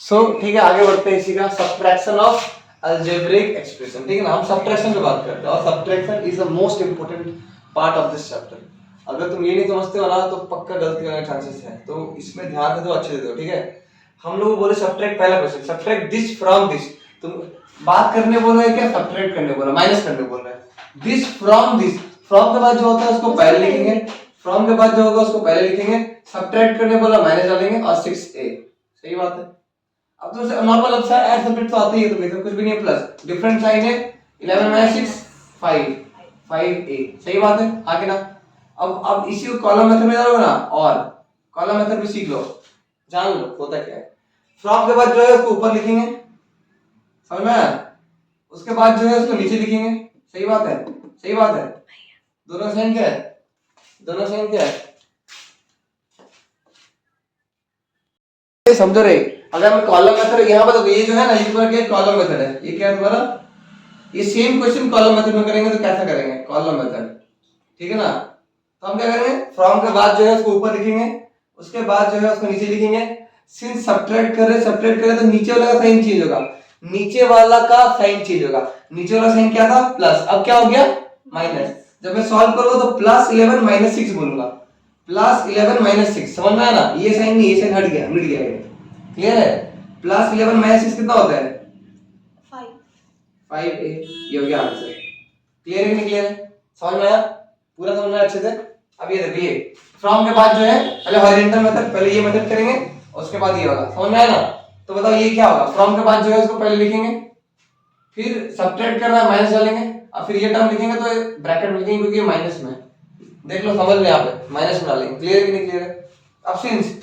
ठीक है, आगे बढ़ते हैं इसी का सब्ट्रैक्शन ऑफ अलजेब्रिक एक्सप्रेशन। ठीक है ना, हम सब्ट्रैक्शन पे बात करते हैं और subtraction is the most important part of this chapter. अगर तुम ये नहीं समझते हो ना तो पक्का गलती होने के चांसेस है, तो इसमें ध्यान दे दो, अच्छे दे दो। ठीक है, हम लोग बोले सब्ट्रैक्ट, पहला question subtract this from this. तुम बात करने बोल रहे हैं क्या, सब्ट्रैक्ट करने बोल रहे, माइनस करने बोल रहे हैं। दिस फ्रॉम दिस, फ्रॉम के बाद जो होता है उसको पहले लिखेंगे, फ्रॉम के बाद जो होगा उसको पहले लिखेंगे, सब्ट्रैक्ट करने बोला माइनस डालेंगे और 6a। सही बात है। अब तो नॉर्मल अब ऐड सब्ट्रैक्ट तो आता ही है, तो देखो कुछ भी नहीं है, प्लस डिफरेंट साइन है, 11 माइनस 6 5 5a। सही बात है, आगे ना। अब इसी को कॉलम मेथड में डालोगे ना, और कॉलम मेथड भी सीख लो, जान लो होता क्या है। फ्रॉम के बाद जो है उसको ऊपर लिखेंगे, समझ में आया? उसके बाद जो है उसको नीचे लिखेंगे। सही बात है, सही बात है। दोनों साइन क्या है, दोनों साइन क्या है, समझो रे। अगर मैं कॉलम मेथड यहाँ पर, ये जो है ना, ये तुम्हारा कॉलम मेथड है, ये क्या है तुम्हारा, ये सेम क्वेश्चन कॉलम मेथड में करेंगे तो कैसा करेंगे, कॉलम मेथड। ठीक है ना, तो हम क्या करेंगे, फ्रॉम के बाद जो है उसको ऊपर लिखेंगे, उसके बाद जो है उसको नीचे लिखेंगे। सिंस सब्ट्रैक्ट कर रहे तो नीचे वाला का साइन चेंज होगा, नीचे वाला का साइन चेंज होगा। नीचे वाला साइन क्या था, प्लस, अब क्या हो गया माइनस। जब मैं सॉल्व करूंगा तो प्लस 11 माइनस 6 बोलूंगा, प्लस 11 माइनस 6, समझ में आया ना? ये साइन नहीं, ये साइन हट गया, मिट गया। क्लियर है? प्लस 11 माइनस 6 कितना होता है, 5a। ये हो गया आंसर। क्लियर है कि नहीं क्लियर है, समझ में आया, पूरा समझ में आया अच्छे से? अब ये देखिए, फ्रॉम के बाद जो है पहले हॉरिजॉन्टल मेथड, पहले ये मेथड करेंगे उसके बाद ये होगा, समझ में आया ना? तो बताओ ये क्या होगा, फ्रॉम के बाद जो है उसको पहले लिखेंगे, फिर सब्ट्रैक्ट करना है माइनस डालेंगे, और फिर ये टर्म लिखेंगे तो ब्रैकेट में लिखेंगे क्योंकि ये माइनस में है। देख लो, समझ लो, यहाँ पे माइनस में डालेंगे। क्लियर है कि नहीं क्लियर है? अब सिंस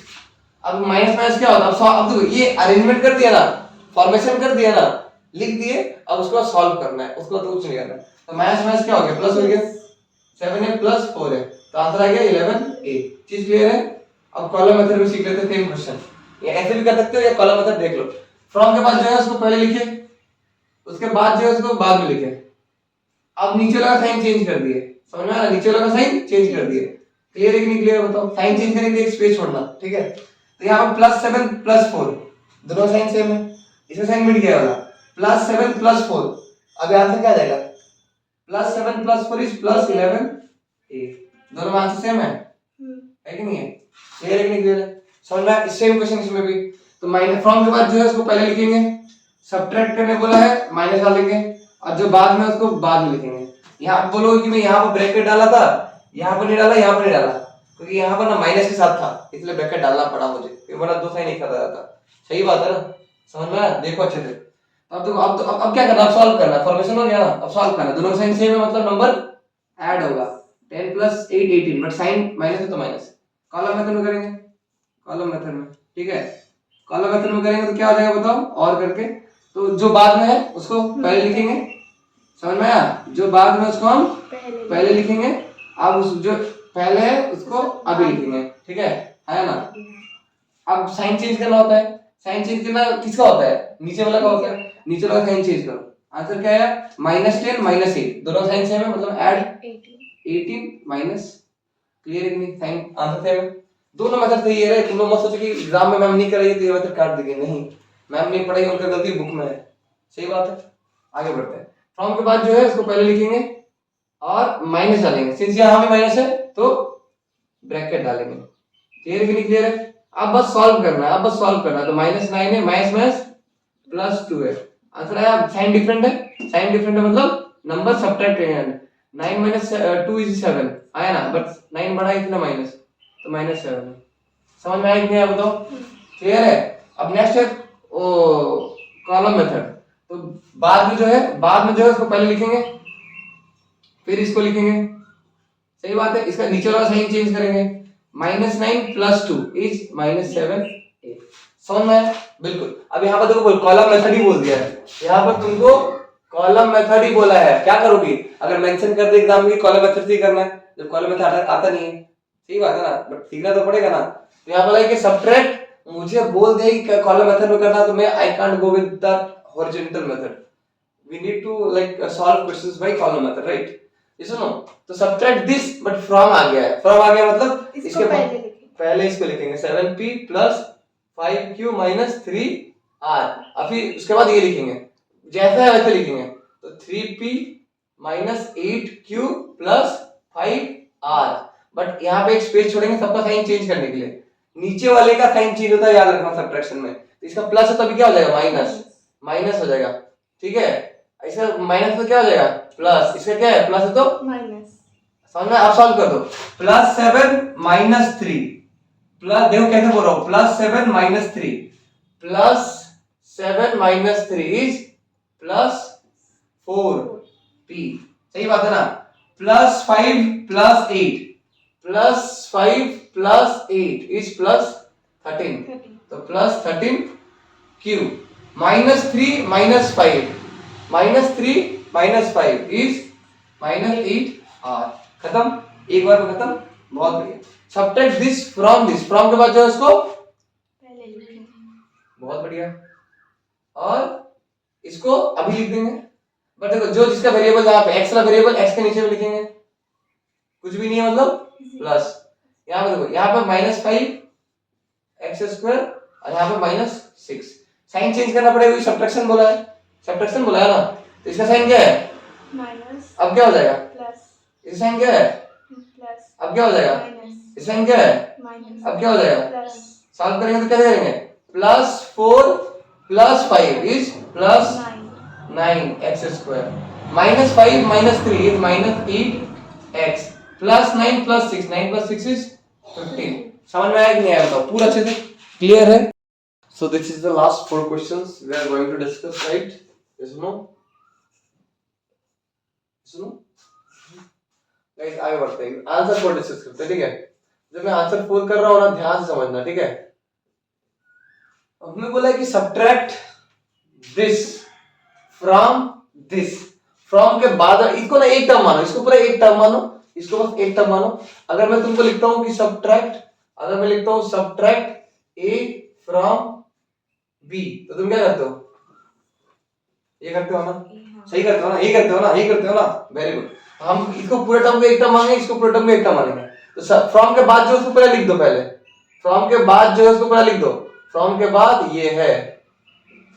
अब माइनस माइनस क्या होता है, अब देखो ये अरेंजमेंट कर दिया ना, फॉर्मेशन कर दिया ना, लिख दिए, अब उसको सॉल्व करना है, उसको तो कुछ नहीं करना है। तो माइनस माइनस क्या हो गया, प्लस हो गया, 7a प्लस 4 है, तो आंसर आ गया 11a। चीज क्लियर है? अब कॉलम मेथड में सीख लेते हैं सेम क्वेश्चन, ये ऐसे भी कर सकते हो या कॉलम मेथड देख लो। फ्रॉम के बाद जो है उसको पहले लिखे, उसके बाद जो है उसको बाद में लिखे। अब नीचे वाला साइन चेंज कर दिए, समझ में आ रहा? नीचे वाला साइन चेंज कर दिए। क्लियर है कि नहीं क्लियर, बताओ? साइन चेंज करने के लिए एक स्पेस छोड़ना, ठीक है? तो यहाँ पर प्लस 7 प्लस 4, दोनों साइन सेम है, इसमें साइन मिट गया वाला, प्लस 7 प्लस 4। अब आंसर क्या आ जाएगा, plus 7 plus 4 is plus 11a। दोनों में आंसर सेम है कि नहीं है? क्लियर है कि नहीं क्लियर है? समझ में? सेम क्वेश्चन इसमें भी। तो माइनस फ्रॉम के बाद जो है उसको पहले लिखेंगे, सब्ट्रैक्ट करने बोला है माइनस डालेंगे, और जो बाद में उसको बाद में लिखेंगे। यहाँ बोलोगे कि मैं यहाँ पर ब्रैकेट डाला था, यहाँ पर नहीं डाला, यहाँ पर नहीं डाला, क्योंकि यहाँ पर ना माइनस के साथ था, इसलिए ब्रैकेट डालना पड़ा मुझे, वरना दो साइन नहीं खाता जाता। सही बात है ना, समझ में आया? देखो अच्छे से। अब देखो, अब क्या करना, अब सॉल्व करना, फॉर्मेशन हो गया ना, अब सॉल्व करना। दोनों साइन सेम है मतलब नंबर ऐड होगा, 10 प्लस 8 18, बट साइन माइनस है तो माइनस। कॉलम मेथड में करेंगे, कॉलम मेथड में, ठीक है? कॉलम मेथड में करेंगे तो क्या हो जाएगा बताओ, और करके, तो जो बाद में है उसको पहले लिखेंगे, समझ में आया? जो बाद में उसको हम पहले लिखेंगे, अब उस जो पहले है उसको अभी लिखेंगे, ठीक है ना? अब साइन चेंज करना होता है, साइन चेंज करना किसका होता है, नीचे वाला का होता है, नीचे वाला साइन चेंज करो। आंसर क्या है, -10 -8, दोनों साइन सेम है मतलब ऐड 18 माइनस। क्लियर है कि नहीं? साइन आंसर सेम है, दोनों मेथड सही है। तुम लोग मत सोचो कि एग्जाम में मैम नहीं कराई तो ये मेथड काट देंगे, नहीं, मैम नहीं पढ़ाई, उनका गलती बुक में है। सही बात है, आगे बढ़ते हैं। फ्रॉम के बाद जो है उसको पहले लिखेंगे और माइनस डालेंगे, सिंस यहाँ भी माइनस है तो ब्रैकेट डालेंगे। क्लियर है कि नहीं क्लियर है? अब बस सॉल्व करना है, अब बस सॉल्व करना है। तो -9 है, माइनस माइनस +2 है, आंसर आया। साइन डिफरेंट है, साइन डिफरेंट है मतलब नंबर सब्ट्रैक्ट करेंगे। 9 - 2 = 7 आया ना, बट 9 बढ़ा इतना माइनस, तो -7 है। समझ में आया कि नहीं बताओ? क्लियर है? अब नेक्स्ट है कॉलम मेथड। तो बाद में जो है उसको पहले लिखेंगे, फिर इसको लिखेंगे। सही बात है, इसका नीचे वाला साइन चेंज करेंगे, -9 + 2 इज -7a। समझ में आया? बिल्कुल। अब यहाँ पर देखो कॉलम मेथड ही बोल दिया है, यहाँ पर तुमको कॉलम मेथड ही बोला है। क्या करोगी, अगर मेंशन कर दे एग्जाम में कॉलम मेथड से ही करना है, जब कॉलम मेथड आता नहीं है। सही बात है ना, बट सीखना तो पड़ेगा ना। तो यहाँ पर सब्ट्रैक्ट मुझे बोल दे कि कॉलम मेथड में करना, तो मैं I can't go with the horizontal method, we need to like solve questions by column method, right? सुनो, तो सब्ट्रैक्ट दिस, बट फ्रॉम आ गया है, फ्रॉम आ गया मतलब इसके पहले इसको लिखेंगे 7p + 5q - 3 आर, अब फिर उसके बाद ये लिखेंगे जैसा है वैसे लिखेंगे, तो 3p minus 8q plus 5r, but यहाँ पे एक स्पेस छोड़ेंगे सबका साइन चेंज करने के लिए, नीचे वाले का साइन चेंज होता है याद रखना सब्ट्रैक्शन में, तो इसका प्लस है तो अभी क्या हो जाएगा माइनस, माइनस हो जाएगा, ठीक है, इसका माइनस तो क्या हो जाएगा प्लस, इसका क्या है प्लस है तो माइनस, समझ में, आप सॉल्व कर दो, प्लस 7 माइनस 3 प्लस, देखो कैसे बोल रहा हूं, plus 7 minus 3 plus 7 minus 3 is plus 4p, सही बात है ना, plus 5 plus 8 plus 5 plus 8 is plus 13, तो plus 13q, minus 3 minus 5 minus 3 minus 5 is minus 8r, खत्म, एक बार में खत्म, बहुत बढ़िया, सब्ट्रैक्ट दिस फ्रॉम के बाद जो है इसको पहले लिखेंगे, बहुत बढ़िया, और इसको अभी लिख देंगे, बट देखो जो जिसका वेरिएबल यहाँ पे x का वेरिएबल x के नीचे में लिखेंगे, कुछ भी नहीं है मतलब प्लस, यहाँ पे देखो यहाँ पे माइनस 5 एक्स स्क्वायर और यहाँ पे माइनस 6, साइन चेंज करना पड़ेगा, सब्ट्रैक्शन बोला है, सब्ट्रैक्शन बोला है ना, तो इसका साइन क्या है माइनस, अब क्या हो जाएगा प्लस, इसका साइन क्या है प्लस, अब क्या हो जाएगा माइनस, इसका साइन क्या है माइनस, अब क्या हो जाएगा प्लस, सॉल्व करेंगे तो क्या करेंगे, plus 4 plus 5 is plus 9 x square, minus 5 minus 3 is minus 8 x, plus 9 plus 6, 9 plus 6 is 15, समझ में आया कि नहीं आया बताओ, पूरा अच्छे से क्लियर है, so this is the last 4 questions we are going to discuss, right, yes no, सुनो गाइस, आगे बढ़ते हैं, आंसर 4 डिस्कस करते हैं, ठीक है, जब मैं आंसर 4 कर रहा हूं ना ध्यान से समझना, ठीक है, हमने बोला कि subtract this from this, from के बाद इसको ना एक टर्म मानो, इसको पूरा एक टर्म मानो, इसको बस एक टर्म मानो, अगर मैं तुमको लिखता हूं कि सब्ट्रैक्ट, अगर मैं लिखता हूं सब्ट्रैक्ट a फ्रॉम b, तो तुम क्या करते हो, ये करते हो ना, सही करते हो ना, ये करते हो ना, ये करते हो ना, वेरी गुड, हम इसको पूरे टर्म को एक टर्म मानेंगे, इसको पूरे टर्म को एक टर्म मानेंगे, तो फ्रॉम के बाद जो उसको पहले लिख दो, पहले फ्रॉम के बाद जो है उसको पहले लिख दो, फ्रॉम के बाद ये है,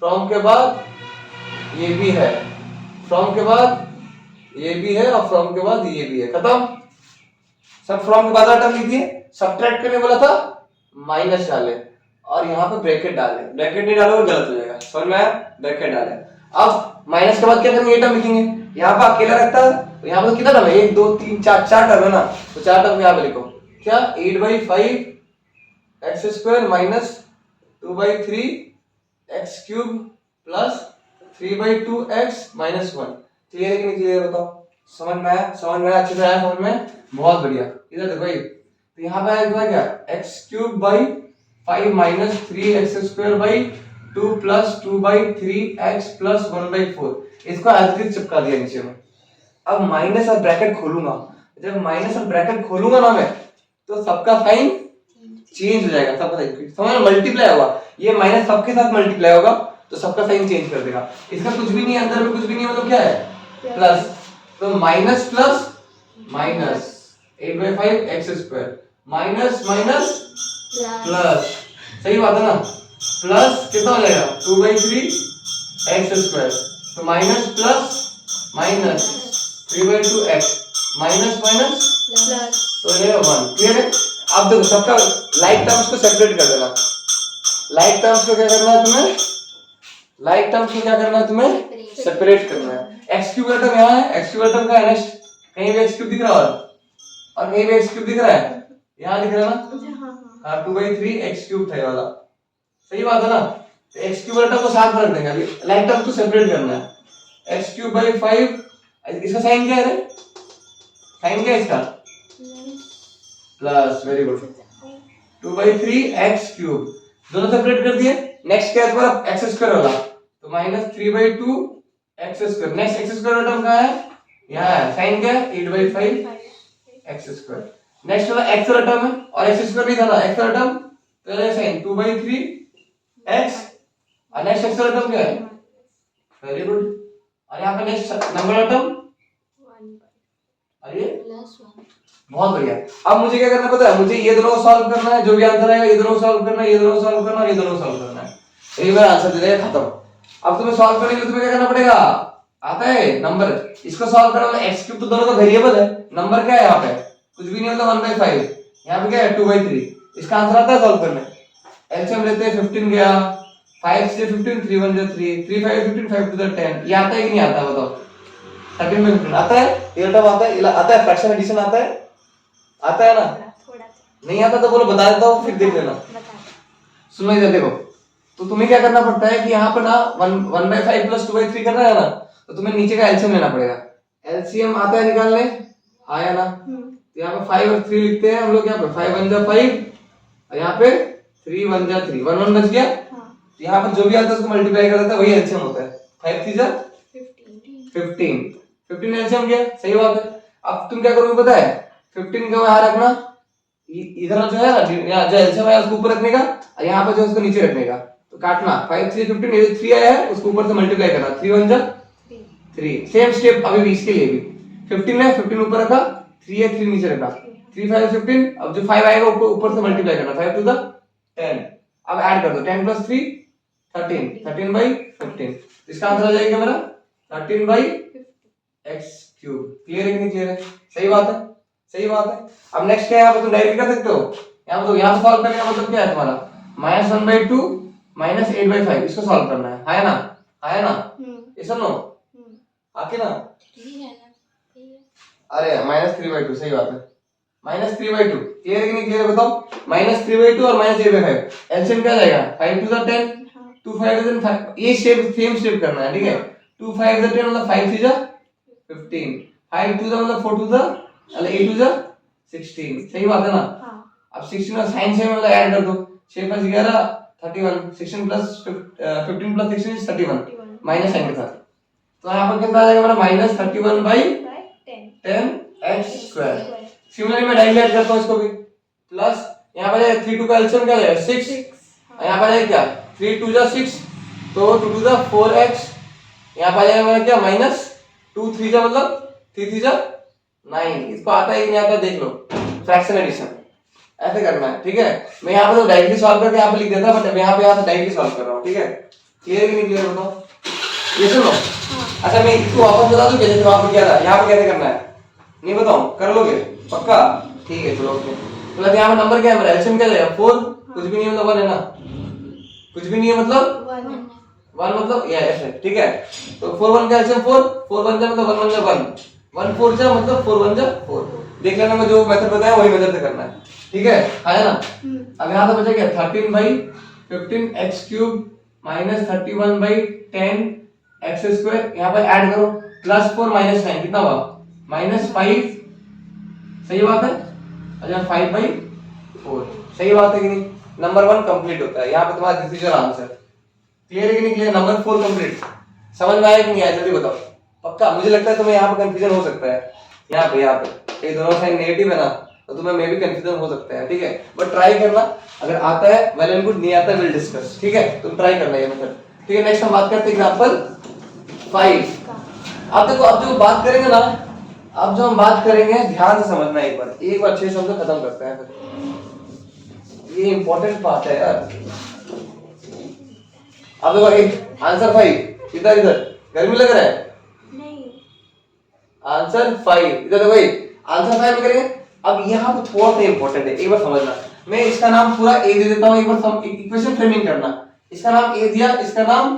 फ्रॉम के बाद ये भी है, फ्रॉम के बाद ये भी है, और फ्रॉम के बाद ये भी है, खत्म, सब फ्रॉम के बाद टर्म लिख दिए, सब्ट्रैक्ट करने बोला था माइनस डाले और यहाँ पे ब्रैकेट डाले, ब्रैकेट नहीं डालोगे गलत हो जाएगा, समझ में आया, ब्रैकेट डाले, अब माइनस के बाद क्या करेंगे, ये टर्म लिखेंगे, यहाँ पे अकेला रखता है, तो यहाँ पे कितना टर्म है, 1 2 3 4 टर्म है ना, तो 4 टर्म यहाँ पे लिखो, क्या 8/5 x square minus 2/3 x cube plus 3/2 x minus 1, clear है कि नहीं क्लियर बताओ, समझ में आया, समझ में आया, अच्छे से आया समझ में, बहुत बढ़िया, इधर देखो ये, तो यहाँ पे आएगा क्या x cube by 5 minus 3 x square by 2 plus 2/3 x plus 1/4, इसको एज इट इज चिपका दिया नीचे में, अब माइनस और ब्रैकेट खोलूंगा, जब माइनस और ब्रैकेट खोलूंगा ना मैं, तो सबका साइन चेंज हो जाएगा, सबका साइन समझ मल्टीप्लाई होगा, ये माइनस सबके साथ मल्टीप्लाई होगा तो सबका साइन चेंज कर देगा, इसका कुछ भी नहीं है, अंदर में कुछ भी नहीं है, मतलब क्या है प्लस, तो minus plus minus 8/5 x square minus minus plus, सही बात है ना, प्लस कितना हो जाएगा 2/3 एक्स स्क्वायर, तो minus plus minus 3/2 x minus minus plus, तो ये 1, क्लियर है, अब देखो सबका लाइक टर्म्स को सेपरेट कर देना, लाइक टर्म्स को क्या करना है तुम्हें, लाइक टर्म्स को क्या करना है तुम्हें सेपरेट करना है, एक्स क्यूब का टर्म यहाँ है, एक्स क्यूब का टर्म का है नेक्स्ट, कहीं भी एक्स क्यूब दिख रहा है और कहीं भी एक्स क्यूब दिख रहा है, यहाँ दिख रहा है ना, हाँ 2/3 एक्स क्यूब था ये वाला, सही बात है ना, तो एक्स क्यूब का टर्म को साथ में रख देंगे, अभी लाइक टर्म्स को सेपरेट करना है, एक्स क्यूब बाई 5, इसका साइन क्या है, साइन क्या है इसका plus, very good, 2/3 x cube, दोनों सेपरेट कर दिए, नेक्स्ट क्या है तुम्हारा एक्स स्क्वायर वाला, तो minus 3/2 x square, next x square term कहाँ है, यहाँ है, साइन क्या है 8/5 एक्स स्क्वायर, नेक्स्ट वाला एक्स वाला टर्म है और एक्स स्क्वायर नहीं था ना, एक्स वाला टर्म तो ये साइन 2/3 एक्स, और नेक्स्ट एक्स वाला टर्म क्या है, वेरी गुड, और यहाँ पे नेक्स्ट नंबर वाला टर्म 1, अरे +1, बहुत बढ़िया, अब मुझे क्या करना पता है, मुझे ये दोनों सॉल्व करना है, जो भी आंसर आएगा ये दोनों सॉल्व करना है, ये दोनों सॉल्व करना है, ये दोनों सॉल्व करना है, एक बार आंसर दे देगा, खत्म। अब तुम्हें सॉल्व करने के लिए तुम्हें क्या करना पड़ेगा, आता है नंबर, इसको सॉल्व करना मतलब x क्यूब तो दोनों का वेरिएबल है, नंबर क्या है यहाँ पे, कुछ भी नहीं मतलब 1/5, यहाँ पे क्या है 2/3, इसका आंसर आता है सॉल्व करने। एलसीएम लेते हैं 15 गया, 5 से 15, 3 1 3, 3 5 15, 5 2 10, ये आता है कि नहीं आता बताओ, 13 में 15 आता है, ये टर्म आता है, आता है, फ्रैक्शन एडिशन आता है, आता है ना, थोड़ा नहीं आता तो बोलो बता देता हूँ फिर देख लेना। सुनो इधर देखो, तो तुम्हें क्या करना पड़ता है कि यहाँ पर ना 1/5 प्लस 2/3 करना है ना, तो तुम्हें नीचे का एलसीएम लेना पड़ेगा। एलसीएम आता है निकालने, आया ना, तो यहाँ पे 5 और 3 लिखते हैं हम लोग, यहाँ पे 5 1 जा 5 और यहाँ पे 3 1 जा 3, 1 1 बच गया। यहाँ पर जो भी आता है उसको मल्टीप्लाई कर देता है, वही एलसीएम होता है। 5 3 जा 15 एलसीएम गया, सही बात है। अब तुम क्या करोगे पता है, 15 को यहाँ रखना, इधर जो है ना, यहाँ जो एलसीएम है उसको ऊपर रखने का और यहाँ पे जो उसको नीचे रखने का, तो काटना 5 3 15, ये 3 आया है उसको ऊपर से मल्टीप्लाई करना, 3 1 जा 3, सेम स्टेप अभी भी इसके लिए भी 15 है, 15 ऊपर रखा, 3 है 3 नीचे रखा, 3 5 15, अब जो 5 आएगा ऊपर से मल्टीप्लाई करना, 5 टू द 10, अब ऐड कर दो 10 प्लस 3 13, 13/15, इसका आंसर आ जाएगा मेरा 13/x क्यूब। क्लियर है कि नहीं क्लियर है, सही बात है, सही बात है। अब नेक्स्ट क्या है, यहाँ पे तुम डायरेक्ट कर सकते हो, यहाँ पे तो यहाँ सॉल्व करने का मतलब क्या है तुम्हारा, -1/2 -8/5, इसको सॉल्व करना है, आया ना, आया ना, ये सुनो आके ना, अरे -3/2 सही बात है, -3/2 क्लियर है कि नहीं क्लियर है बताओ, -3/2 और -8/5, एलसीएम क्या जाएगा, 5 टू द 10, 2 5 is 5, ये स्टेप सेम स्टेप करना है, ठीक है, 2 5 is 10 मतलब 5 3 जा 15, 5 2 जा मतलब 4 2 जा मतलब 8 2 जा 16, सही बात है ना। अब 16 में साइन से मतलब ऐड कर दो, 6 5 11 31, 16 plus 15 plus 16 is 31 minus sign के साथ, तो यहाँ पर कितना आ जाएगा मेरा -31/10 x स्क्वायर। सिमिलरली मैं डायरेक्ट ऐड करता हूँ इसको भी, प्लस यहाँ पर 3 2 का एलसीएम क्या है 6, यहाँ पर है क्या 3 2 जा 6, तो 2 2 जा 4x, यहाँ पर आएगा मेरा क्या -2 3 जा मतलब 3 3 जा 9, इसको आता है कि नहीं आता देख लो, फ्रैक्शन एडिशन ऐसे करना है, ठीक है। मैं यहाँ पे तो डायरेक्टली सॉल्व करके यहाँ पे लिख देता, बट यहाँ पे डायरेक्टली सॉल्व कर रहा हूँ, ठीक है। क्लियर कि नहीं क्लियर बताओ, ये सुनो। अच्छा मैं इसको वापस बता दूं क्या, जैसे वहां पे क्या था, यहाँ पे कैसे करना है नहीं बताऊं, कर लोगे पक्का, ठीक है चलो ओके। मतलब यहाँ पे नंबर क्या है मेरा, एलसीएम क्या जाएगा 4, कुछ भी नहीं मतलब 1 है ना, कुछ भी नहीं है मतलब 1 मतलब ये ऐसे, ठीक है। तो 4 1 का एलसीएम 4, 4 1 जा मतलब 1 1 जा 1, 1 4 जा मतलब 4 1 जा 4, देख लेना, मैं जो मेथड बताया वही मेथड से करना है, ठीक है, आया ना। अब यहाँ पे बचा क्या 13/15 x क्यूब -31/10 x स्क्वायर, यहाँ पे ऐड करो, +4 -9 कितना हुआ -5, सही बात है, अच्छा 5/4, सही बात है कि नहीं। नंबर 1 कंप्लीट होता है, यहाँ पे तुम्हारा this is your answer. Clear है कि नहीं क्लियर, नंबर 4 कंप्लीट। समझ में आया कि नहीं आया जल्दी बताओ पक्का, मुझे लगता है तुम्हें यहाँ पे कंफ्यूजन हो सकता है, यहाँ पे ये दोनों साइन नेगेटिव है ना, तो तुम्हें मे भी कंफ्यूजन हो सकता है, ठीक है, बट ट्राई करना, अगर आता है वेल एंड गुड, नहीं आता विल डिस्कस, ठीक है, तुम ट्राई करना ये मेथड, ठीक है। नेक्स्ट हम बात करते हैं एग्जांपल 5। अब देखो, अब जो बात करेंगे ना, अब जो हम बात करेंगे ध्यान से समझना, एक बार अच्छे से समझो, खत्म करते हैं फिर, ये इंपॉर्टेंट पार्ट है यार। अब देखो एक आंसर 5 इधर गर्मी लग रहा है, नहीं आंसर 5 इधर देखो, आंसर 5 में करेंगे। अब यहाँ पे थोड़ा सा इंपॉर्टेंट है, एक बार समझना, मैं इसका नाम पूरा ए दे देता हूँ, एक बार इक्वेशन फ्रेमिंग करना, इसका नाम ए दिया, इसका नाम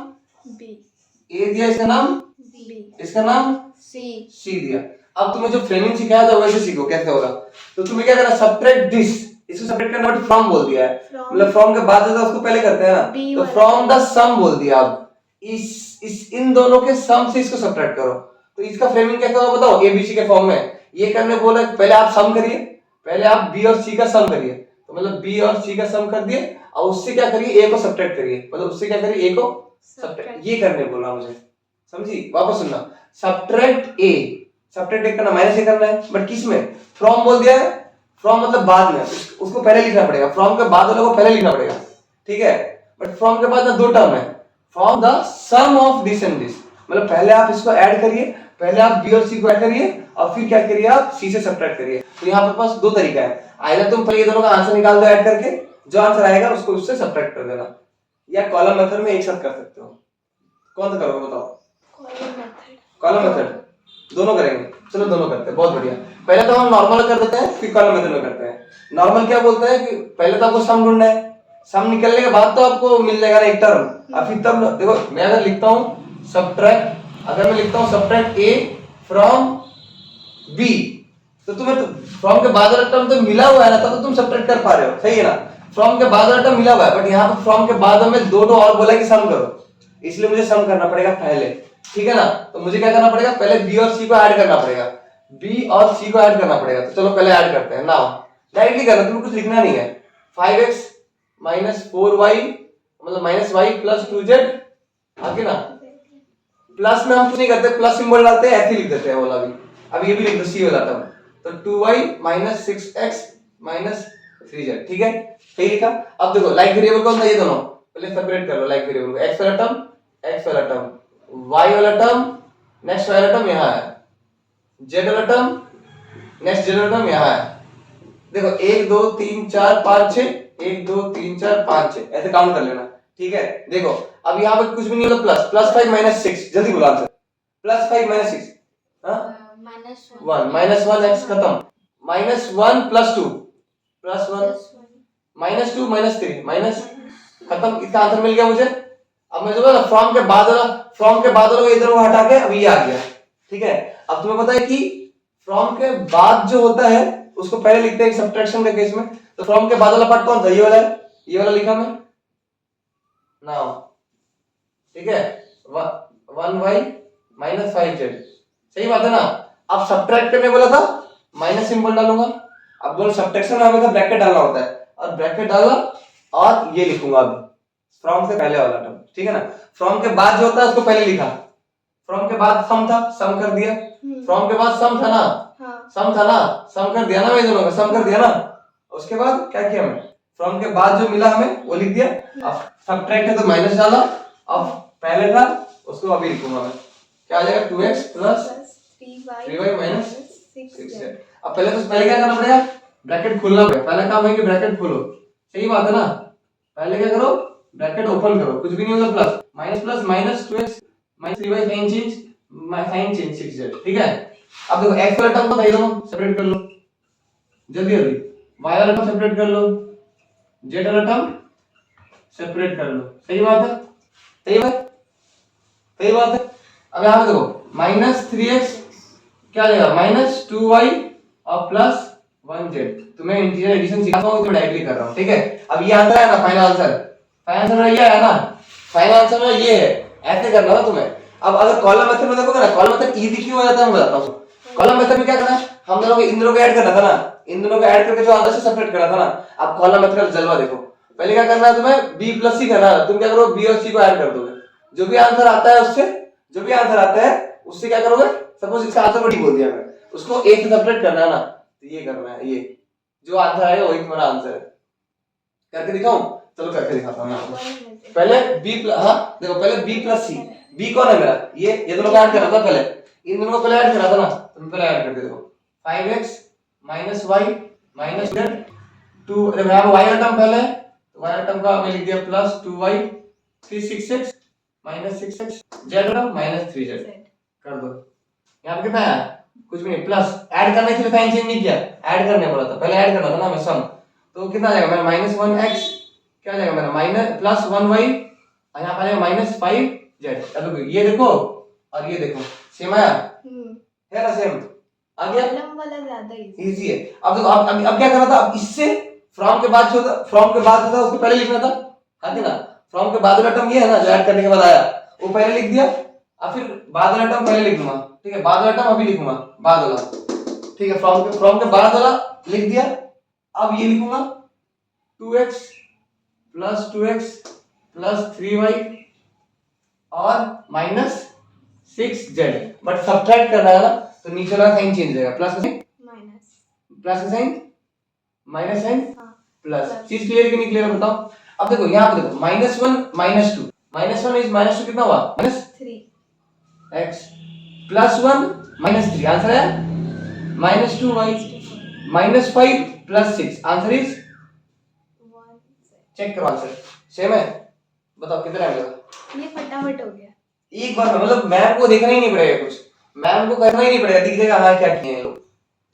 बी, ए दिया, इसका नाम बी, इसका नाम सी दिया। अब तुम्हें जो फ्रेमिंग सिखाया था वैसे सीखो कैसे होगा। तो तुम्हें क्या करना, सब्ट्रैक्ट दिस, इसको सब्ट्रैक्ट करना, बट फ्रॉम बोल दिया है, मतलब फ्रॉम के बाद जो उसको पहले करते हैं ना, तो फ्रॉम द सम बोल दिया। अब इस इन दोनों के सम से इसको सब्ट्रैक्ट करो, तो इसका फ्रेमिंग कैसा होगा बताओ, एबीसी के फॉर्म में। ये करने बोला पहले आप सम करिए, पहले आप बी और सी का सम करिए, तो मतलब बी और सी का सम कर दिए, और उससे क्या करिए, ए को सब्ट्रैक्ट करिए, मतलब उससे क्या करिए, ए को सब्ट्रैक्ट, ये करने बोला मुझे, समझी, वापस सुनना, सब्ट्रैक्ट ए, सब्ट्रैक्ट ए करना, माइनस ए करना है, बट किस में, फ्रॉम बोल दिया है, फ्रॉम मतलब बाद में, उसको पहले लिखना पड़ेगा, फ्रॉम के बाद वाले को पहले लिखना पड़ेगा, ठीक है। बट फ्रॉम के बाद ना दो टर्म है, from the sum of this and this, मतलब पहले आप इसको ऐड करिए, पहले आप बी और सी को ऐड करिए, और फिर क्या करिए, आप सी से सब्ट्रैक्ट करिए। तो यहाँ पर पास दो तरीका है, आइदर तुम पहले ये दोनों का आंसर निकाल दो ऐड करके, जो आंसर आएगा उसको उससे सब्ट्रैक्ट कर देना, या कॉलम मेथड में एक साथ कर सकते हो? कौन सा करोगे बताओ? Column method. कॉलम मेथड दोनों करेंगे, चलो दोनों करते हैं, बहुत बढ़िया। पहले तो हम नॉर्मल कर देते हैं, फिर कॉलम मेथड में करते हैं। नॉर्मल क्या बोलता है कि पहले तो आपको सम ढूंढना है, सम निकलने के बाद तो आपको मिल जाएगा ना एक टर्म, और फिर तब देखो मैं अगर लिखता हूँ सब्ट्रैक्ट, अगर मैं लिखता हूँ सब्ट्रैक्ट ए फ्रॉम बी, तो तुम्हें तो फ्रॉम के बाद वाला टर्म तो मिला हुआ है ना, तब तो तुम सब्ट्रैक्ट कर पा रहे हो, सही है ना? फ्रॉम के बाद वाला टर्म मिला हुआ है, बट यहाँ पे फ्रॉम के बाद में दो तो और बोला कि सम करो, इसलिए मुझे सम करना पड़ेगा पहले, ठीक है ना? तो मुझे क्या करना पड़ेगा, पहले बी और सी को ऐड करना पड़ेगा, बी और सी को ऐड करना पड़ेगा। तो चलो पहले ऐड करते हैं। नाउ डायरेक्टली करना, तुम्हें कुछ लिखना नहीं है। 5x माइनस 4y मतलब माइनस y प्लस 2z, आगे ना प्लस में हम कुछ नहीं करते, प्लस सिंबल डालते हैं, ऐसे लिख देते हैं वाला भी। अब ये भी लिख दो सी वाला टर्म, तो 2y minus 6x minus 3z, ठीक है? सही लिखा। अब देखो लाइक वेरिएबल कौन सा, ये दोनों पहले सेपरेट कर लो लाइक वेरिएबल को। x वाला टर्म x वाला टर्म, y वाला टर्म नेक्स्ट वाला टर्म यहाँ है, z वाला टर्म नेक्स्ट z वाला टर्म यहाँ है। देखो 1 2 3 4 5 6, 1 2 3 4 5 6 ऐसे काउंट कर लेना, ठीक है? देखो अब यहाँ पे कुछ भी नहीं होगा, प्लस प्लस 5 माइनस 6, जल्दी बोलो answer. Plus 5 minus 6 minus 1 minus 1 x खत्म, minus 1 plus 2 plus 1 minus 2 minus 3 minus खत्म, इसका आंसर मिल गया मुझे। अब मैं जो फ्रॉम के बाद वाला इधर को हटा के अब ये आ गया, ठीक है? अब तुम्हें पता है कि फ्रॉम के बाद जो होता है उसको पहले लिखते हैं सब्ट्रैक्शन के केस में, तो फ्रॉम के बाद वाला पार्ट कौन था, ये वाला है, ये वाला लिखा मैं नाउ, ठीक है? 1y माइनस 5z, सही बात है ना? अब सब्ट्रैक्ट करने बोला था, माइनस सिंबल डालूंगा। अब बोलो सब्ट्रैक्शन में हमेशा ब्रैकेट डालना होता है, और ब्रैकेट डाला और ये लिखूंगा अब फ्रॉम से पहले वाला टर्म, ठीक है ना? फ्रॉम के बाद जो होता है उसको पहले लिखा, फ्रॉम के बाद सम था, सम कर दिया, फ्रॉम के बाद सम था ना, सम था ना, सम कर दिया ना, मैं दोनों का सम कर दिया ना। उसके बाद क्या किया मैं, फ्रॉम के बाद जो मिला हमें वो लिख दिया। अब सब्ट्रैक्ट है तो माइनस डाला, अब पहले था उसको अभी लिखूंगा मैं, क्या आ जाएगा 2x प्लस 3y माइनस 6। अब पहले क्या करना पड़ेगा, ब्रैकेट खोलना पड़ेगा, पहला काम है कि ब्रैकेट खोलो, सही बात है ना? पहले क्या करो, ब्रैकेट ओपन करो, कुछ भी नहीं होगा, plus minus 2x minus 3y sign change 6z, ठीक है? अब देखो x वाला टर्म को भाई दोनों सेपरेट कर लो जल्दी जल्दी, y वाला टर्म सेपरेट कर लो, z वाला टर्म सेपरेट कर लो, सही बात है? सही बात है। अब यहाँ पे देखो माइनस 3x क्या देगा, माइनस 2y और प्लस 1z। तो मैं इंटीजर एडिशन सिखाता हूँ तो डायरेक्टली कर रहा हूँ, ठीक है? अब ये आंसर है ना, फाइनल आंसर ये है ना, फाइनल आंसर ये है, ऐसे करना ना तुम्हें। अब अगर कॉलम मेथड में देखोगे ना, कॉलम मेथड इजी क्यों हो जाता है मैं बताता हूँ। कॉलम मेथड में क्या करना है, हम दोनों को इन दोनों को ऐड करना था ना, इन दोनों को ऐड करके जो आंसर से सेपरेट करना था ना। अब कॉलम मेथड का जलवा देखो, पहले क्या करना है तुम्हें, b प्लस c करना है, तुम क्या करो b और c को ऐड कर दोगे, जो भी आंसर आता है उससे क्या करोगे, सपोज इसका आंसर को d बोल दिया मैं, उसको a से सेपरेट करना है ना, तो ये करना है, ये जो आंसर आएगा वही तुम्हारा आंसर है। करके दिखाऊं, चलो करके दिखाता हूं आपको। पहले b हाँ देखो, पहले b प्लस c, b कौन है मेरा, ये दोनों को ऐड करना था, पहले इन दोनों को पहले ऐड करना था ना, तुम पहले ऐड कर दे। देखो 5x minus y minus z 2, जब यहाँ y का टर्म पहले, तो y का टर्म का मैं लिख दिया plus 2y 6x minus 6x, z का माइनस 3z कर दो। यहाँ पे कितना है, कुछ भी नहीं, प्लस ऐड करने के लिए साइन चेंज नहीं किया, ऐड करने बोला था, पहले ऐड करना था ना मैं सम, तो कितना आ जाएगा मेरा माइनस 1x, क्या आ जाएगा मेरा माइनस प्लस 1y, यहाँ पर माइनस 5z। अब ये देखो और ये देखो सेम आया है ना, सेम आ गया, कॉलम वाला ज्यादा इजी है। अब देखो अब क्या करना था, अब इससे फ्रॉम के बाद जो था, फ्रॉम के बाद जो था उसको पहले लिखना था, हाँ ना? फ्रॉम के बाद वाला टर्म ये है ना जो ऐड करने के बाद आया, वो पहले लिख दिया, और फिर बाद वाला टर्म पहले लिख दूंगा, ठीक है? बाद वाला टर्म अभी लिखूंगा, बाद वाला, ठीक है? फ्रॉम के बाद वाला लिख दिया, अब ये लिखूंगा 2x प्लस 3y और माइनस 6z, बट सब्ट्रैक्ट करना है ना, तो नीचे वाला साइन चेंज हो जाएगा, प्लस का साइन माइनस साइन प्लस। चीज क्लियर कि नहीं क्लियर बताओ। अब देखो यहाँ पे देखो माइनस 1 माइनस 2, माइनस 2 कितना हुआ, minus 3x plus 1 minus 3, answer है minus 2y minus 5 plus 6, answer is check करो, आंसर सेम है, बताओ कितना टाइम लगा? ये फटाफट हो गया। एक बार में, मतलब मैम को देखना ही नहीं पड़ेगा कुछ, मैम को करना ही नहीं पड़ेगा, दिख जाएगा हाँ क्या किए हैं लोग,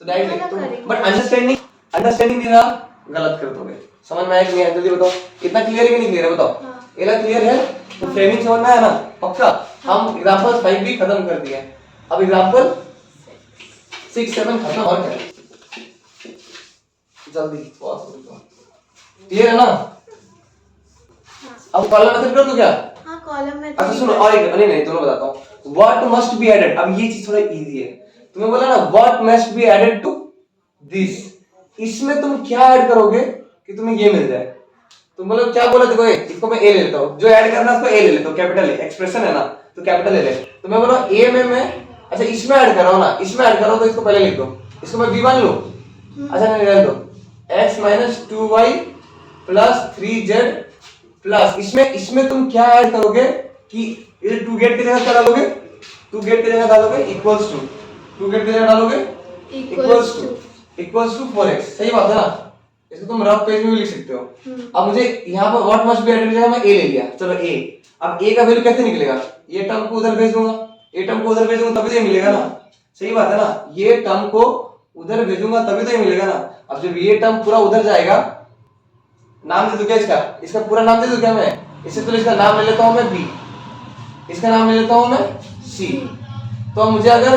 तो डायरेक्ट हाँ, तुम करेंगे। बट अंडरस्टैंडिंग नहीं रहा गलत कर दोगे। समझ में आया कि नहीं? जल्दी बताओ इतना क्लियर है कि नहीं क्लियर है? बताओ हाँ। एला क्लियर है? तो फ्रेमिंग समझ में आया ना पक्का? हम एग्जांपल 5 भी खत्म कर दिए, अब एग्जांपल 6 7 खत्म और क्या जल्दी बहुत क्लियर है ना? अब कॉलम मेथड कर दूं क्या? हाँ कॉलम में। अच्छा सुनो और एक नहीं दोनों बताता हूँ। व्हाट मस्ट बी एडेड, अब ये चीज थोड़ा इजी है। तुम्हें बोला ना what must be added to this, इसमें तुम क्या ऐड करोगे कि तुम्हें ये मिल जाए? तुम बोलो क्या बोला? देखो इसको मैं ए ले लेता हूँ, जो ऐड करना है उसको ए ले लेता हूँ, कैपिटल ए, एक्सप्रेशन है ना तो कैपिटल ए ले। तो मैं बोला ए में मैं अच्छा इसमें ऐड कर रहा हूँ ना, इसमें ऐड कर रहा हूँ तो इसको पहले लिख दो, इसको मैं बी मान लूं। अच्छा नहीं रहने दो, x minus 2y plus 3z plus इसमें तुम क्या ऐड करोगे कि ये 2 गेट की जगह क्या डालोगे? 2 गेट की जगह डालोगे इक्वल्स टू, 2 गेट की जगह डालोगे इक्वल्स टू 4x। सही बात है ना? इसको तुम रफ पेज में भी लिख सकते हो। अब मुझे यहाँ पर व्हाट मस्ट बी एडेड की जगह मैं a ले लिया, चलो a। अब a का वैल्यू कैसे निकलेगा? ये टर्म को उधर भेज दूंगा, ये टर्म को उधर भेजूंगा तभी तो ये मिलेगा ना। सही बात है ना? ये टर्म को उधर भेजूंगा तभी तो ये मिलेगा ना। अब जब ये टर्म पूरा उधर जाएगा, नाम दे दूं क्या इसका पूरा नाम दे दूं क्या मैं? इससे तो इसका नाम ले लेता हूं मैं b, इसका नाम ले लेता हूं मैं c। तो मुझे अगर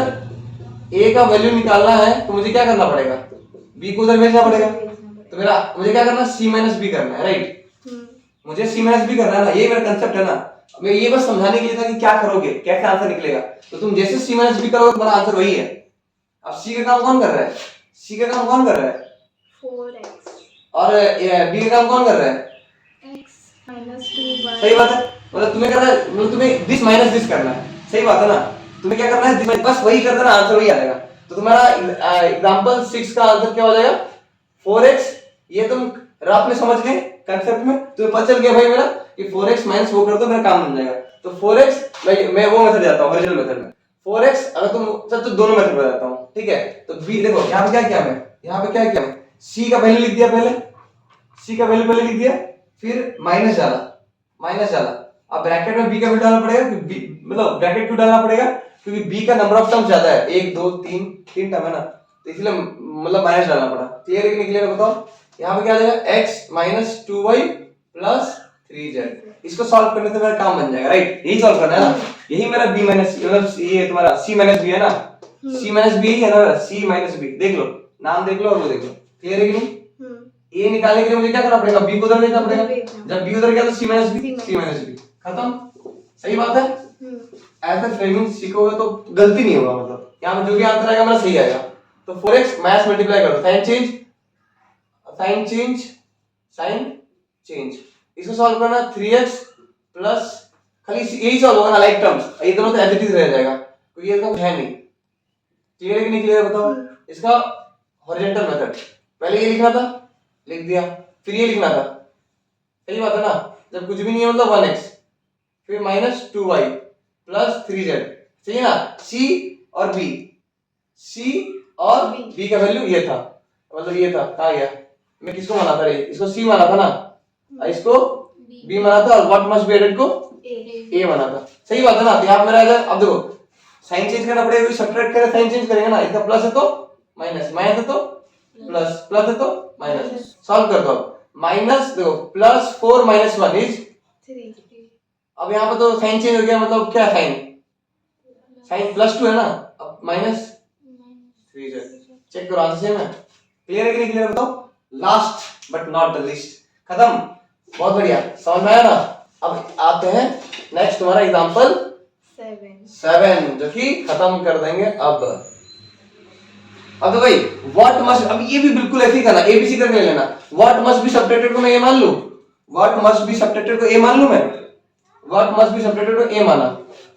a का वैल्यू निकालना है तो मुझे क्या करना पड़ेगा? b को उधर भेजना पड़ेगा। तो मेरा मुझे क्या करना है? c माइनस b करना है, राइट? मुझे c माइनस b करना है ना, ये मेरा कंसेप्ट है ना। मैं ये बस समझाने के लिए था कि क्या करोगे, कैसे आंसर निकलेगा। तो तुम जैसे c माइनस b करोगे तुम्हारा आंसर वही है। अब c का काम कौन कर रहा है? c का काम कौन कर रहा है? 4x और b का काम कौन कर रहा है? x minus 2y। सही बात है, मतलब तुम्हें करना है, मतलब तुम्हें दिस माइनस दिस करना है। सही बात है ना? तुम्हें क्या करना है? बस वही कर देना, आंसर वही आ जाएगा। तो तुम्हारा एग्जांपल 6 का आंसर क्या हो जाएगा? 4x। ये तुम रफ में समझ गए कांसेप्ट में, तुम्हें पता चल गया भाई मेरा कि 4x माइनस वो कर दो मेरा काम बन जाएगा। तो 4x मैं वो मेथड जाता हूं, ओरिजिनल मेथड में। 4x अगर तुम चल तो दोनों मेथड बताता हूं, ठीक है? तो b देखो यहां पे क्या किया मैं, यहां पे क्या किया मैं? c का वैल्यू लिख दिया, पहले c का वैल्यू पहले लिख दिया, फिर माइनस डाला। अब ब्रैकेट में b का वैल्यू डालना पड़ेगा कि b मतलब ब्रैकेट क्यों डालना पड़ेगा? क्योंकि b का नंबर ऑफ टर्म्स ज्यादा है, 1 2 3 टर्म है ना, तो इसलिए मतलब माइनस डालना पड़ा। क्लियर है कि नहीं क्लियर? बताओ यहाँ पे क्या आ जाएगा? x minus 2y plus 3z। इसको सॉल्व करने से मेरा काम बन जाएगा, राइट? यही सॉल्व करना है ना, यही मेरा b माइनस मतलब ये तुम्हारा c माइनस b है ना, c माइनस b है ना, c माइनस b। देख लो, नाम देख लो और वो देख लो। क्लियर है कि नहीं? a निकालने के लिए मुझे क्या करना पड़ेगा? b को उधर भेजना पड़ेगा। जब b उधर गया तो c माइनस b खत्म। सही बात है? ऐसे फ्रेमिंग सीखोगे तो गलती नहीं होगा, मतलब यहाँ पे जो भी आंसर आएगा मेरा सही आएगा। तो 4x मैथ्स मल्टीप्लाई करो, साइन चेंज इसको सॉल्व करना 3x प्लस खाली यही सॉल्व होगा ना, लाइक टर्म्स, ये दोनों तो एज इट इज रह जाएगा क्योंकि ये तो है नहीं। क्लियर है कि नहीं क्लियर? बताओ इसका हॉरिजॉन्टल मेथड, पहले ये लिखना था, लिख दिया, फिर ये लिखना था। सही बात है ना? जब कुछ भी नहीं है मतलब 1x फिर माइनस 2y प्लस 3z। सही है ना? c और b का वैल्यू ये था, मतलब ये था, कहाँ गया? मैं किसको माना था रे? इसको c माना था ना, इसको b माना था, और व्हाट मस्ट बी एडेड को a माना था। सही बात है ना? तो यहाँ मेरा इधर अब देखो साइन चेंज करना पड़ेगा, सब्ट्रैक्ट करें साइन चेंज करेंगे ना, इसका प्लस है तो माइनस, माइनस है तो प्लस, प्लस है तो माइनस। सॉल्व कर दो। माइनस देखो प्लस 4 माइनस 1 इज 3। अब यहाँ पे तो साइन चेंज हो गया, मतलब क्या साइन प्लस 2 है ना, अब माइनस 3 चेक करो आंसर सेम है। क्लियर है कि नहीं क्लियर? बताओ। Last but not the least, खत्म। बहुत बढ़िया, समझ में आया ना? अब आते हैं नेक्स्ट तुम्हारा एग्जांपल 7 जो कि खत्म कर देंगे। अब तो भाई व्हाट मस्ट, अब ये भी बिल्कुल ऐसे ही करना, एबीसी करके ले लेना। व्हाट मस्ट बी सबट्रैक्टेड को मैं ए मान लूं, व्हाट मस्ट बी सबट्रैक्टेड को ए मान लूं मैं, व्हाट मस्ट बी सबट्रैक्टेड को ए माना।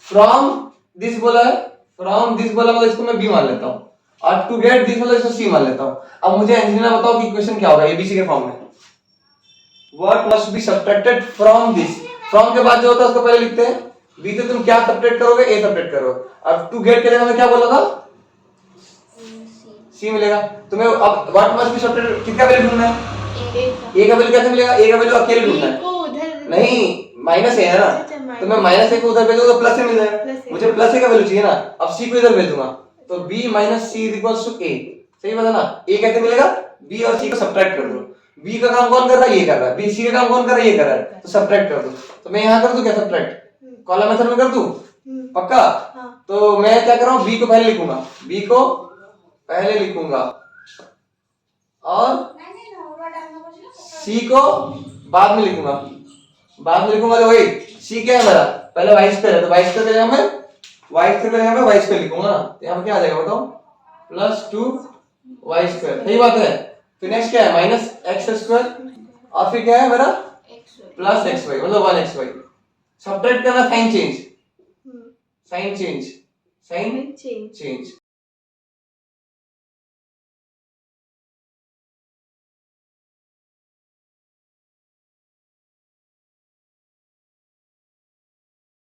फ्रॉम दिस बोला है, फ्रॉम दिस बोला मतलब इसको मैं बी मान लेता हूं, और टू गेट दिस मतलब इसको सी मान लेता हूं। अब मुझे एंजिनियर बताओ कि इक्वेशन क्या होगा एबीसी के फॉर्म में। What must B subtracted from this, from के बाद जो होता है उसको पहले लिखते हैं, बी से तुम क्या सबट्रैक्ट करोगे? ए सबट्रैक्ट करोगे। अब टू गेट के जगह में क्या बोला था? सी मिलेगा तुम्हें। अब व्हाट मस्ट बी सबट्रैक्टेड कितना वैल्यू ढूंढना है? ए का वैल्यू कैसे मिलेगा? ए का वैल्यू अकेले ढूंढना है, नहीं माइनस है ना, अच्छा, तो मैं माइनस ए को उधर भेजूंगा तो प्लस ए मिल जाएगा, प्लस ए। मुझे प्लस ए का वैल्यू चाहिए ना, अब सी को इधर भेज दूंगा तो b minus C equals to a, सही बात है ना। a कैसे मिलेगा, b और c को सब्ट्रैक्ट कर दो, b का काम कौन कर रहा है, ये कर रहा है, b c का काम कौन कर रहा है, ये कर रहा है, तो सब्ट्रैक्ट कर दो। तो मैं यहाँ कर दूं क्या सब्ट्रैक्ट, कॉलम मेथड में कर दूं पक्का। हाँ। तो मैं क्या कर रहा हूँ, b को पहले लिखूंगा, b को पहले लिखूंगा और c को बाद में लिखूंगा, बाद में लिखूंगा तो वही c क्या है मेरा, पहले y स्क्वायर है तो y स्क्वायर का जगह मैं y स्क्वायर का जगह मैं y स्क्वायर लिखूंगा ना, तो यहाँ पे क्या आ जाएगा बताओ, प्लस 2y स्क्वायर, सही बात है। फिर नेक्स्ट क्या है, माइनस एक्स स्क्वायर और फिर क्या है मेरा प्लस एक्स वाई, मतलब 1xy। सब्ट्रैक्ट करना, sign change, sign change, sign change. Change.